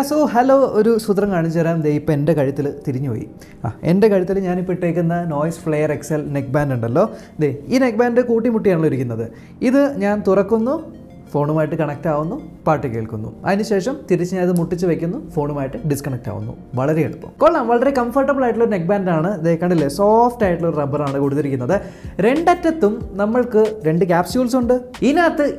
So hello, ഒരു സൂത്രം കാണിച്ചു തരാം. ദേ ഇപ്പം എൻ്റെ കഴുത്തിൽ തിരിഞ്ഞുപോയി. എൻ്റെ കഴുത്തിൽ ഞാനിപ്പോൾ ഇട്ടേക്കുന്ന Noise Flair XL neckband ഉണ്ടല്ലോ. ദേ ഈ നെക്ക് ബാൻഡ് കൂട്ടിമുട്ടിയാണല്ലോ ഇരിക്കുന്നത്. ഇത് ഞാൻ തുറക്കുന്നു, ഫോണുമായിട്ട് കണക്റ്റ് ആവുന്നു, പാട്ട് കേൾക്കുന്നു. അതിനുശേഷം തിരിച്ച് ഞാൻ അത് മുട്ടിച്ച് വയ്ക്കുന്നു, ഫോണുമായിട്ട് ഡിസ്കണക്റ്റ് ആവുന്നു. വളരെ എളുപ്പം. കൊള്ളാം, വളരെ കംഫർട്ടബിൾ ആയിട്ടുള്ള നെക്ക് ബാൻഡാണ്. ദേ കണ്ടില്ലേ, സോഫ്റ്റ് ആയിട്ടുള്ള റബ്ബറാണ് കൊടുത്തിരിക്കുന്നത്. രണ്ടറ്റത്തും നമ്മൾക്ക് 2 ക്യാപ്സ്യൂൾസ് ഉണ്ട്.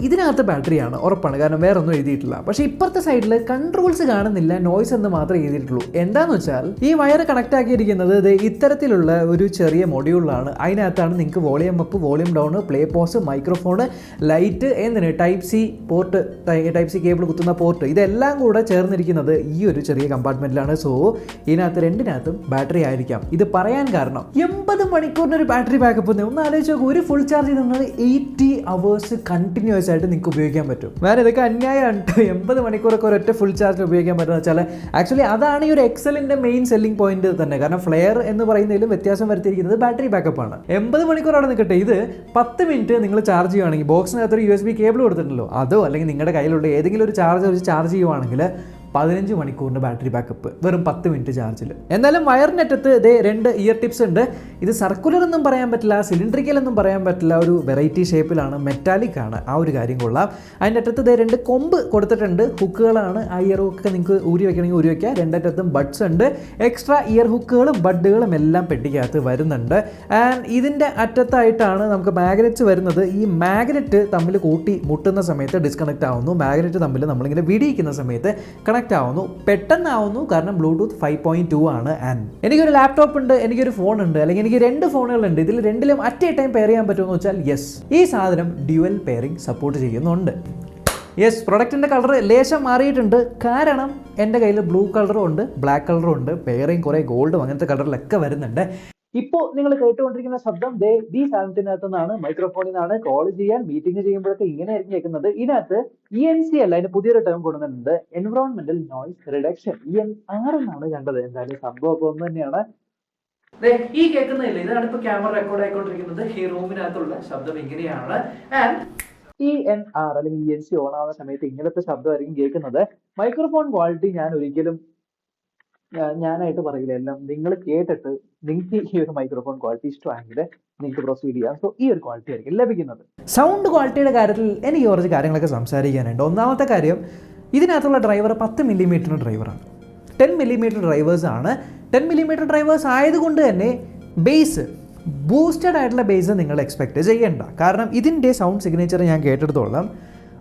ഇതിനകത്ത് ബാറ്ററിയാണ്, ഉറപ്പാണ്, കാരണം വേറെ ഒന്നും എഴുതിയിട്ടില്ല. പക്ഷേ ഇപ്പുറത്തെ സൈഡിൽ കൺട്രോൾസ് കാണുന്നില്ല, നോയ്സ് എന്ന് മാത്രമേ എഴുതിയിട്ടുള്ളൂ. എന്താണെന്ന് വെച്ചാൽ ഈ വയർ കണക്റ്റ് ആക്കിയിരിക്കുന്നത് ഇത്തരത്തിലുള്ള ഒരു ചെറിയ മൊഡ്യൂളാണ്. അതിനകത്താണ് നിങ്ങൾക്ക് volume up, volume down, play pause, microphone, light, എന്തിന് type C port, type C cable കുത്തുന്ന പോർട്ട്, ഇതെല്ലാം കൂടെ ചേർന്നിരിക്കുന്നത് ഈ ഒരു ചെറിയ കമ്പാർട്ട്മെന്റിലാണ്. സോ ഇതിനകത്ത് രണ്ടിനകത്തും ബാറ്ററി ആയിരിക്കാം. ഇത് പറയാൻ കാരണം 80 മണിക്കൂറിന് ഒരു ബാറ്ററി ബാക്കപ്പ്. ഒന്ന് ആലോചിച്ച് നോക്കുക, ഒരു ഫുൾ ചാർജ് നിങ്ങൾ 80 hours കണ്ടിന്യൂസ് ആയിട്ട് നിങ്ങൾക്ക് ഉപയോഗിക്കാൻ പറ്റും. വേറെ ഇതൊക്കെ അന്യായമാണ്. 80 മണിക്കൂറൊക്കെ ഒരൊറ്റ ഫുൾ ചാർജിൽ ഉപയോഗിക്കാൻ പറ്റുമെന്ന് വെച്ചാൽ ആക്ച്വലി അതാണ് ഈ ഒരു എക്സലിന്റെ മെയിൻ സെല്ലിംഗ് പോയിന്റ് തന്നെ. കാരണം ഫ്ലെയർ എന്ന് പറയുന്നതിലും വ്യത്യാസം വരുത്തിയിരിക്കുന്നത് ബാറ്ററി ബാക്കപ്പ് ആണ്. 80 മണിക്കൂർ അവിടെ നിൽക്കട്ടെ, ഇത് 10 മിനിറ്റ് നിങ്ങൾ ചാർജ് ചെയ്യുകയാണെങ്കിൽ ബോക്സിനകത്ത് ഒരു USB കേബിൾ കൊടുത്തിട്ടുണ്ടല്ലോ, അതോ അല്ലെങ്കിൽ നിങ്ങളുടെ കയ്യിലുള്ള ഏതെങ്കിലും ഒരു ചാർജർ വെച്ച് ചാർജ് ചെയ്യുവാണെങ്കിൽ 15 മണിക്കൂറിൻ്റെ ബാറ്ററി ബാക്കപ്പ് വെറും 10 മിനിറ്റ് ചാർജിൽ. എന്നാലും വയറിനറ്റത്ത് ഇതേ 2 ഇയർ ടിപ്സ് ഉണ്ട്. ഇത് സർക്കുലർ എന്നും പറയാൻ പറ്റില്ല, സിലിണ്ടറിക്കൽ എന്നും പറയാൻ പറ്റില്ല, ഒരു വെറൈറ്റി ഷേപ്പിലാണ്, മെറ്റാലിക് ആണ്. ആ ഒരു കാര്യം കൊള്ളാം. അതിൻ്റെ അറ്റത്ത് ഇതേ 2 കൊമ്പ് കൊടുത്തിട്ടുണ്ട്, ഹുക്കുകളാണ്. ആ ഇയർ ഹുക്ക് നിങ്ങൾക്ക് ഊരി വയ്ക്കണമെങ്കിൽ ഊരി വയ്ക്കുക. രണ്ടറ്റത്തും ബഡ്സ് ഉണ്ട്. എക്സ്ട്രാ ഇയർ ഹുക്കുകളും ബഡുകളും എല്ലാം പെട്ടിക്കകത്ത് വരുന്നുണ്ട്. ആൻഡ് ഇതിൻ്റെ അറ്റത്തായിട്ടാണ് നമുക്ക് മാഗ്നറ്റ്സ് വരുന്നത്. ഈ മാഗ്നറ്റ് തമ്മിൽ കൂട്ടി മുട്ടുന്ന സമയത്ത് ഡിസ്കണക്റ്റ് ആവുന്നു. മാഗ്നറ്റ് തമ്മിൽ നമ്മളിങ്ങനെ വിടിയിക്കുന്ന സമയത്ത് കണക്റ്റ് ആവുന്നു. പെട്ടെന്നാവുന്നു, കാരണം ബ്ലൂടൂത്ത് 5.2 ആണ്. ആൻഡ് എനിക്കൊരു ലാപ്ടോപ്പ് ഉണ്ട്, എനിക്കൊരു ഫോൺ ഉണ്ട്, അല്ലെങ്കിൽ എനിക്ക് 2 ഫോണുകളുണ്ട്. ഇതിൽ രണ്ടിലും അറ്റ് എ ടൈം പെയർ ചെയ്യാൻ പറ്റുമെന്ന് വെച്ചാൽ യെസ്, ഈ സാധനം ഡ്യുവൽ പെയറിംഗ് സപ്പോർട്ട് ചെയ്യുന്നുണ്ട്. യെസ്, പ്രൊഡക്റ്റിൻ്റെ കളർ ലേശം മാറിയിട്ടുണ്ട്. കാരണം എൻ്റെ കയ്യിൽ ബ്ലൂ കളറും ഉണ്ട്, ബ്ലാക്ക് കളറും ഉണ്ട്, പെയറിങ് കുറേ ഗോൾഡും അങ്ങനത്തെ കളറിലൊക്കെ വരുന്നുണ്ട്. ഇപ്പോൾ നിങ്ങൾ കേട്ടുകൊണ്ടിരിക്കുന്ന ശബ്ദം ഈ സാധനത്തിനകത്തു നിന്നാണ്, മൈക്രോഫോണിൽ നിന്നാണ്. കോൾ ചെയ്യാൻ, മീറ്റിംഗ് ചെയ്യുമ്പോഴൊക്കെ ഇങ്ങനെയായിരിക്കും കേൾക്കുന്നത്. ഇതിനകത്ത് ENC അല്ല, അതിന് പുതിയൊരു ടേം കൊടുക്കുന്നുണ്ട്, എൻവറോൺമെന്റൽ നോയ്സ് റിഡക്ഷൻ, ENR എന്നാണ് കണ്ടത്. എന്തായാലും സംഭവമൊക്കെ ഒന്ന് തന്നെയാണ്. ഈ കേൾക്കുന്നില്ല, ഇതാണ് ഇപ്പോൾ ക്യാമറ റെക്കോർഡ് ആയിക്കൊണ്ടിരിക്കുന്നത്. ഈ റൂമിനകത്തുള്ള ശബ്ദം ഇങ്ങനെയാണ്. ആൻഡ് ENR അല്ലെങ്കിൽ ENC ഓൺ ആവുന്ന സമയത്ത് ഇങ്ങനത്തെ ശബ്ദമായിരിക്കും കേൾക്കുന്നത്. മൈക്രോഫോൺ ക്വാളിറ്റി ഞാൻ ഒരിക്കലും ഞാനായിട്ട് പറയില്ല, എല്ലാം നിങ്ങൾ കേട്ടിട്ട് നിങ്ങൾക്ക് ഈ ഒരു മൈക്രോഫോൺ ക്വാളിറ്റി ഇഷ്ടമാണെങ്കിൽ നിങ്ങൾക്ക് പ്രൊസീഡ് ചെയ്യാം. സോ ഈ ഒരു ക്വാളിറ്റി ആയിരിക്കും ലഭിക്കുന്നത്. സൗണ്ട് ക്വാളിറ്റിയുടെ കാര്യത്തിൽ എനിക്ക് കുറച്ച് കാര്യങ്ങളൊക്കെ സംസാരിക്കാനുണ്ട്. ഒന്നാമത്തെ കാര്യം, ഇതിനകത്തുള്ള ഡ്രൈവർ 10 മില്ലിമീറ്റർ ഡ്രൈവറാണ്. 10 മില്ലിമീറ്റർ ഡ്രൈവേഴ്സാണ്. 10 മില്ലിമീറ്റർ ഡ്രൈവേഴ്സ് ആയതുകൊണ്ട് തന്നെ ബേസ്, ബൂസ്റ്റഡ് ആയിട്ടുള്ള ബേസ് നിങ്ങൾ എക്സ്പെക്ട് ചെയ്യേണ്ട. കാരണം ഇതിൻ്റെ സൗണ്ട് സിഗ്നേച്ചർ ഞാൻ കേട്ടെടുത്തോളം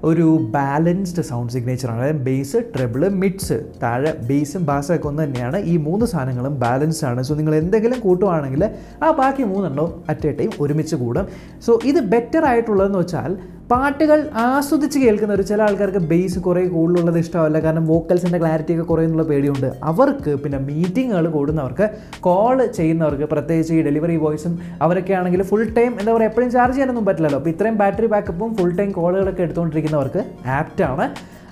ഒരു ബാലൻസ്ഡ് സൗണ്ട് സിഗ്നേച്ചറാണ്. അതായത് ബേസ്, ട്രെബിള്, മിഡ്സ്, താഴെ ബേസും ബാസും ഒക്കെ ഒന്ന് തന്നെയാണ്. ഈ 3 സാധനങ്ങളും ബാലൻസ്ഡ് ആണ്. സോ നിങ്ങൾ എന്തെങ്കിലും കൂട്ടുവാണെങ്കിൽ ആ ബാക്കി 3 അറ്റ് എ ടൈം ഒരുമിച്ച് കൂടും. സോ ഇത് ബെറ്റർ ആയിട്ടുള്ളതെന്ന് വെച്ചാൽ പാട്ടുകൾ ആസ്വദിച്ച് കേൾക്കുന്ന ചില ആൾക്കാർക്ക് ബേസ് കുറേ കൂടുതലുള്ളത് ഇഷ്ടമല്ല, കാരണം വോക്കൽസിൻ്റെ ക്ലാരിറ്റി ഒക്കെ കുറയുന്നുള്ള പേടിയുണ്ട്. അവർക്ക്, പിന്നെ മീറ്റിങ്ങുകൾ കൂടുന്നവർക്ക്, കോൾ ചെയ്യുന്നവർക്ക്, പ്രത്യേകിച്ച് ഈ ഡെലിവറി ബോയ്സും അവരൊക്കെ ആണെങ്കിൽ ഫുൾ ടൈം എന്താ പറയുക, എപ്പോഴും ചാർജ് ചെയ്യാനൊന്നും പറ്റില്ലല്ലോ. അപ്പോൾ ഇത്രയും ബാറ്ററി ബാക്കപ്പും ഫുൾ ടൈം കോളുകളൊക്കെ എടുത്തുകൊണ്ടിരിക്കുന്നവർക്ക് ആപ്റ്റാണ്.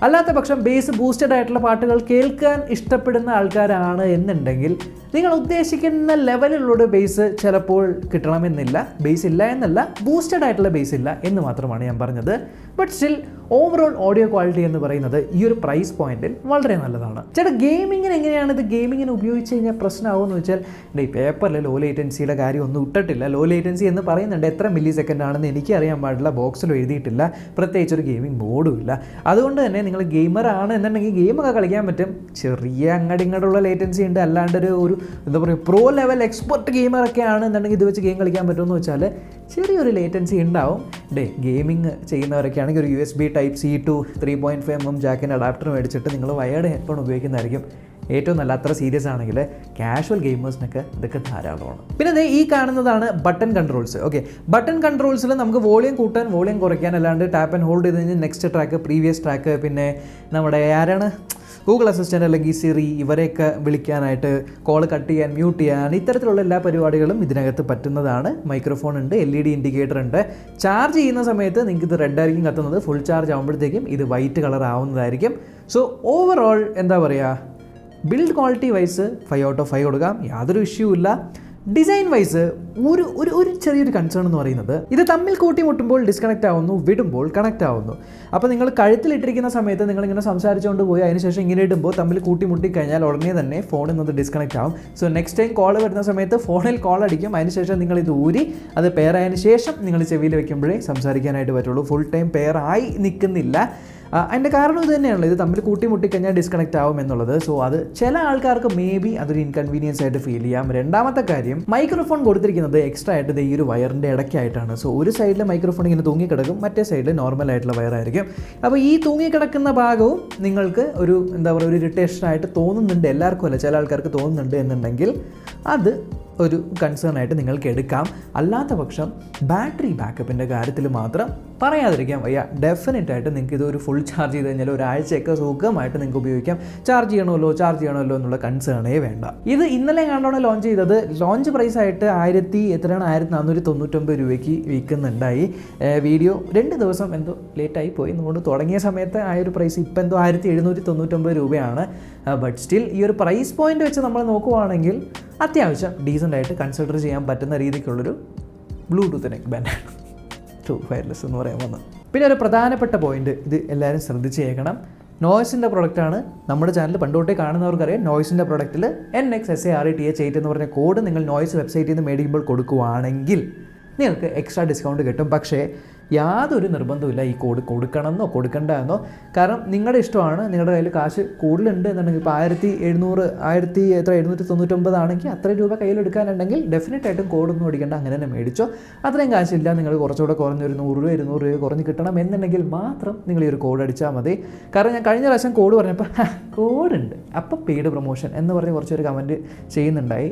അല്ലാത്ത പക്ഷം ബേസ് ബൂസ്റ്റഡ് ആയിട്ടുള്ള പാട്ടുകൾ കേൾക്കാൻ ഇഷ്ടപ്പെടുന്ന ആൾക്കാരാണ് എന്നുണ്ടെങ്കിൽ നിങ്ങൾ ഉദ്ദേശിക്കുന്ന ലെവലിലുള്ള ബേസ് ചിലപ്പോൾ കിട്ടണമെന്നില്ല. ബേസ് ഇല്ല എന്നല്ല, ബൂസ്റ്റഡ് ആയിട്ടുള്ള ബേസ് ഇല്ല എന്ന് മാത്രമാണ് ഞാൻ പറഞ്ഞത്. But still overall audio quality എന്ന് പറയുന്നത് ഈ ഒരു പ്രൈസ് പോയിന്റിൽ വളരെ നല്ലതാണ്. ചേട്ടാ, ഗെയിമിങ്ങിന് എങ്ങനെയാണ് ഇത്? ഗെയിമിങ്ങിന് ഉപയോഗിച്ച് കഴിഞ്ഞാൽ പ്രശ്നമാകുമെന്ന് വെച്ചാൽ ഈ പേപ്പറിൽ ലോ ലേറ്റൻസിയുടെ കാര്യം ഒന്നും ഇട്ടിട്ടില്ല. ലോ ലേറ്റൻസി എന്ന് പറയുന്നുണ്ട്, എത്ര മില്ലി സെക്കൻഡ് ആണെന്ന് എനിക്ക് അറിയാൻ പാടില്ല. ബോക്സിലും എഴുതിയിട്ടില്ല, പ്രത്യേകിച്ച് ഒരു ഗെയിമിംഗ് ബോർഡും ഇല്ല. അതുകൊണ്ട് തന്നെ നിങ്ങൾ ഗെയിമർ ആണ് എന്നുണ്ടെങ്കിൽ ഗെയിമൊക്കെ കളിക്കാൻ പറ്റും. ചെറിയ അങ്ങടിങ്ങടുള്ള ലേറ്റൻസി ഉണ്ട്. അല്ലാണ്ട് ഒരു എന്താ പറയുക, പ്രോ ലെവൽ എക്സ്പെർട്ട് ഗെയിമറൊക്കെ ആണ് എന്നുണ്ടെങ്കിൽ ഇത് വെച്ച് ഗെയിം കളിക്കാൻ പറ്റുമെന്ന് വെച്ചാൽ ചെറിയൊരു ലേറ്റൻസി ഉണ്ടാവും. ഗെയിമിങ് ചെയ്യുന്നവരൊക്കെ ആണെങ്കിൽ ഒരു USB Type-C to 3.5mm ജാക്കിൻ്റെ adapter മേടിച്ചിട്ട് നിങ്ങൾ വയേർഡ് ഹെഡ്ഫോൺ ഉപയോഗിക്കുന്നതായിരിക്കും ഏറ്റവും നല്ല. അത്ര സീരിയസ് ആണെങ്കിൽ കാഷ്വൽ ഗെയിമേഴ്സിനൊക്കെ ഇതൊക്കെ ധാരാളമാണ്. പിന്നെ ഈ കാണുന്നതാണ് ബട്ടൺ കൺട്രോൾസ്. ഓക്കെ, ബട്ടൺ കൺട്രോൾസിൽ നമുക്ക് വോളിയം കൂട്ടാൻ, വോളിയം കുറയ്ക്കാൻ, അല്ലാണ്ട് ടാപ്പ് ആൻഡ് ഹോൾഡ് ചെയ്ത് കഴിഞ്ഞാൽ നെക്സ്റ്റ് ട്രാക്ക്, പ്രീവിയസ് ട്രാക്ക്, പിന്നെ നമ്മുടെ ആരാണ് ഗൂഗിൾ അസിസ്റ്റൻ്റ് അല്ലെങ്കിൽ സിറി, ഇവരെയൊക്കെ വിളിക്കാനായിട്ട്, കോൾ കട്ട് ചെയ്യാൻ, മ്യൂട്ട് ചെയ്യാൻ, ഇത്തരത്തിലുള്ള എല്ലാ പരിപാടികളും ഇതിനകത്ത് പറ്റുന്നതാണ്. മൈക്രോഫോൺ ഉണ്ട്, LED ഇൻഡിക്കേറ്റർ ഉണ്ട്. ചാർജ് ചെയ്യുന്ന സമയത്ത് നിങ്ങൾക്ക് ഇത് റെഡ് ആയിരിക്കും കത്തുന്നത്. ഫുൾ ചാർജ് ആകുമ്പോഴത്തേക്കും ഇത് വൈറ്റ് കളർ ആവുന്നതായിരിക്കും. സോ ഓവറോൾ എന്താ പറയുക, build quality wise 5 out of 5 കൊടുക്കാം, യാതൊരു ഇഷ്യൂ ഇല്ല. ഡിസൈൻ വൈസ് ഒരു ഒരു ഒരു ചെറിയൊരു കൺസേൺ എന്ന് പറയുന്നത് ഇത് തമ്മിൽ കൂട്ടിമുട്ടുമ്പോൾ ഡിസ്കണക്റ്റ് ആവുന്നു, വിടുമ്പോൾ കണക്റ്റ് ആവുന്നു. അപ്പോൾ നിങ്ങൾ കഴുത്തിലിട്ടിരിക്കുന്ന സമയത്ത് നിങ്ങളിങ്ങനെ സംസാരിച്ചുകൊണ്ട് പോയി അതിനുശേഷം ഇങ്ങനെ ഇടുമ്പോൾ തമ്മിൽ കൂട്ടിമുട്ടി കഴിഞ്ഞാൽ ഉടനെ തന്നെ ഫോണിൽ നിന്ന് ഡിസ്കണക്റ്റ് ആവും. സോ നെക്സ്റ്റ് ടൈം കോൾ വരുന്ന സമയത്ത് ഫോണിൽ കോൾ അടിക്കും, അതിനുശേഷം നിങ്ങൾ ഇത് ഊരി അത് പെയർ ആയതിനു ശേഷം നിങ്ങൾ ചെവിയിൽ വെക്കുമ്പോഴേ സംസാരിക്കാനായിട്ട് പറ്റുള്ളൂ. ഫുൾ ടൈം പെയർ ആയി നിൽക്കുന്നില്ല. അതിൻ്റെ കാരണം ഇത് തന്നെയാണല്ലോ, ഇത് തമ്മിൽ കൂട്ടിമുട്ടിക്കഴിഞ്ഞാൽ ഡിസ്കണക്റ്റ് ആവും എന്നുള്ളത്. സോ അത് ചില ആൾക്കാർക്ക് മേ ബി അതൊരു ഇൻകൺവീനിയൻസ് ആയിട്ട് ഫീൽ ചെയ്യാം. രണ്ടാമത്തെ കാര്യം, മൈക്രോഫോൺ കൊടുത്തിരിക്കുന്നത് എക്സ്ട്രാ ആയിട്ട് ഈ ഒരു വയറിൻ്റെ ഇടയ്ക്കായിട്ടാണ്. സോ ഒരു സൈഡിൽ മൈക്രോഫോൺ ഇങ്ങനെ തൂങ്ങിക്കിടക്കും, മറ്റേ സൈഡിൽ നോർമൽ ആയിട്ടുള്ള വയറായിരിക്കും. അപ്പോൾ ഈ തൂങ്ങിക്കിടക്കുന്ന ഭാഗവും നിങ്ങൾക്ക് ഒരു എന്താ പറയുക ഒരു ഇറിറ്റേഷനായിട്ട് തോന്നുന്നുണ്ട്, എല്ലാവർക്കും അല്ല ചില ആൾക്കാർക്ക് തോന്നുന്നുണ്ട് എന്നുണ്ടെങ്കിൽ അത് ഒരു കൺസേൺ ആയിട്ട് നിങ്ങൾക്ക് എടുക്കാം. അല്ലാത്ത പക്ഷം ബാറ്ററി ബാക്കപ്പിൻ്റെ കാര്യത്തിൽ മാത്രം പറയാതിരിക്കാം വയ്യ. ഡെഫിനറ്റായിട്ട് നിങ്ങൾക്ക് ഇതൊരു ഫുൾ ചാർജ് ചെയ്ത് കഴിഞ്ഞാൽ ഒരാഴ്ചയൊക്കെ സുഖമായിട്ട് നിങ്ങൾക്ക് ഉപയോഗിക്കാം. ചാർജ് ചെയ്യണമല്ലോ എന്നുള്ള കൺസേണേ വേണ്ട. ഇത് ഇന്നലെ കണ്ടാണ് ലോഞ്ച് ചെയ്തത്. ലോഞ്ച് പ്രൈസ് ആയിട്ട് 1499 രൂപയ്ക്ക് വിൽക്കുന്നുണ്ടായി. വീഡിയോ 2 ദിവസം എന്തോ ലേറ്റായി പോയി. അതുകൊണ്ട് തുടങ്ങിയ സമയത്ത് ആ ഒരു പ്രൈസ് ഇപ്പം എന്തോ 1799 രൂപയാണ്. ബട്ട് സ്റ്റിൽ ഈ ഒരു പ്രൈസ് പോയിന്റ് വെച്ച് നമ്മൾ നോക്കുവാണെങ്കിൽ അത്യാവശ്യം ഡീസൻ്റായിട്ട് കൺസിഡർ ചെയ്യാൻ പറ്റുന്ന രീതിക്കുള്ളൊരു ബ്ലൂടൂത്ത് നെക്ക് ബാൻഡാണ് ട്രൂ വയർലെസ് എന്ന് പറയാൻ വന്നത്. പിന്നെ ഒരു പ്രധാനപ്പെട്ട പോയിന്റ്, ഇത് എല്ലാവരും ശ്രദ്ധിച്ച് കേൾക്കണം. നോയ്സിൻ്റെ പ്രൊഡക്റ്റാണ്. നമ്മുടെ ചാനൽ പണ്ടോട്ടേ കാണുന്നവർക്കറിയാം. നോയ്സിൻ്റെ പ്രൊഡക്റ്റിൽ NXSARETH8 എന്ന് പറഞ്ഞ കോഡ് നിങ്ങൾ നോയ്സ് വെബ്സൈറ്റിൽ നിന്ന് മേടിക്കുമ്പോൾ കൊടുക്കുകയാണെങ്കിൽ നിങ്ങൾക്ക് എക്സ്ട്രാ ഡിസ്കൗണ്ട് കിട്ടും. പക്ഷേ യാതൊരു നിർബന്ധമില്ല ഈ കോഡ് കൊടുക്കണമെന്നോ കൊടുക്കണ്ട എന്നോ. കാരണം നിങ്ങളുടെ ഇഷ്ടമാണ്. നിങ്ങളുടെ കയ്യിൽ കാശ് കൂടുതലുണ്ട് എന്നുണ്ടെങ്കിൽ ഇപ്പോൾ 1799 ആണെങ്കിൽ അത്രയും രൂപ കയ്യിലെടുക്കാനുണ്ടെങ്കിൽ ഡെഫിനറ്റായിട്ടും കോഡൊന്നും ഓടിക്കേണ്ട, അങ്ങനെ തന്നെ മേടിച്ചോ. അത്രയും കാശില്ല, നിങ്ങൾ കുറച്ചുകൂടെ കുറഞ്ഞൊരു 100 രൂപ 200 രൂപ കുറഞ്ഞ് കിട്ടണം എന്നുണ്ടെങ്കിൽ മാത്രം നിങ്ങൾ ഈ ഒരു കോഡ് അടിച്ചാൽ മതി. കാരണം ഞാൻ കഴിഞ്ഞ പ്രാവശ്യം കോഡ് പറഞ്ഞപ്പോൾ കോഡുണ്ട് അപ്പോൾ പെയ്ഡ് പ്രൊമോഷൻ എന്ന് പറഞ്ഞ് കുറച്ചൊരു കമൻറ്റ് ചെയ്യുന്നുണ്ടായി.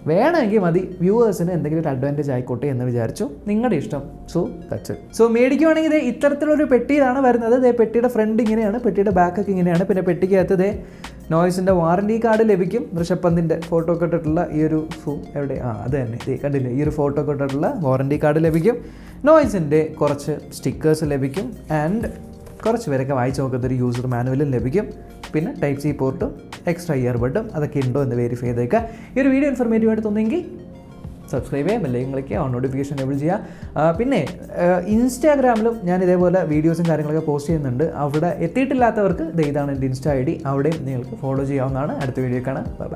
വേണമെങ്കിൽ മതി, വ്യൂവേഴ്സിന് എന്തെങ്കിലും ഒരു അഡ്വാൻറ്റേജ് ആയിക്കോട്ടെ എന്ന് വിചാരിച്ചു. നിങ്ങളുടെ ഇഷ്ടം. So that's it. സോ മേടിക്കുവാണെങ്കിൽ ഇത് ഇത്തരത്തിലൊരു പെട്ടിയിലാണ് വരുന്നത്. ഇതേ പെട്ടിയുടെ ഫ്രണ്ട് ഇങ്ങനെയാണ്, പെട്ടിയുടെ ബാക്കൊക്കെ ഇങ്ങനെയാണ്. പിന്നെ പെട്ടിക്കകത്ത് ഇതേ നോയ്സിൻ്റെ വാറണ്ടി കാർഡ് ലഭിക്കും. ഋഷഭ് ഫോട്ടോ ഒക്കെ ഇട്ടിട്ടുള്ള ഈ ഒരു എവിടെ അത് തന്നെ ഇതേ കണ്ടില്ലേ, ഈ ഒരു ഫോട്ടോ ഒക്കെ ഇട്ടിട്ടുള്ള വാറണ്ടി കാർഡ് ലഭിക്കും. നോയ്സിൻ്റെ കുറച്ച് സ്റ്റിക്കേഴ്സ് ലഭിക്കും. ആൻഡ് കുറച്ച് പേരൊക്കെ വായിച്ച് നോക്കുന്നൊരു യൂസർ മാനുവലും ലഭിക്കും. പിന്നെ ടൈപ്പ് സി പോർട്ടും എക്സ്ട്രാ ഇയർബഡും അതൊക്കെ ഉണ്ടോ എന്ന് വെരിഫൈ ചെയ്തേക്കുക. ഈ ഒരു വീഡിയോ ഇൻഫർമേറ്റീവായിട്ട് തോന്നിയെങ്കിൽ സബ്സ്ക്രൈബ് ചെയ്യാം, ബെല്ലൈക്കൺ ക്ലിക്ക് ചെയ്യുക, നോട്ടിഫിക്കേഷൻ എനേബിൾ ചെയ്യുക. പിന്നെ ഇൻസ്റ്റാഗ്രാമിലും ഞാൻ ഇതേപോലെ വീഡിയോസും കാര്യങ്ങളൊക്കെ പോസ്റ്റ് ചെയ്യുന്നുണ്ട്. അവിടെ എത്തിയിട്ടില്ലാത്തവർക്ക് ഇതാണ് എൻ്റെ ഇൻസ്റ്റാ ID. അവിടെയും നിങ്ങൾക്ക് ഫോളോ ചെയ്യാവുന്നതാണ്. അടുത്ത വീഡിയോ കാണാം. ബൈ.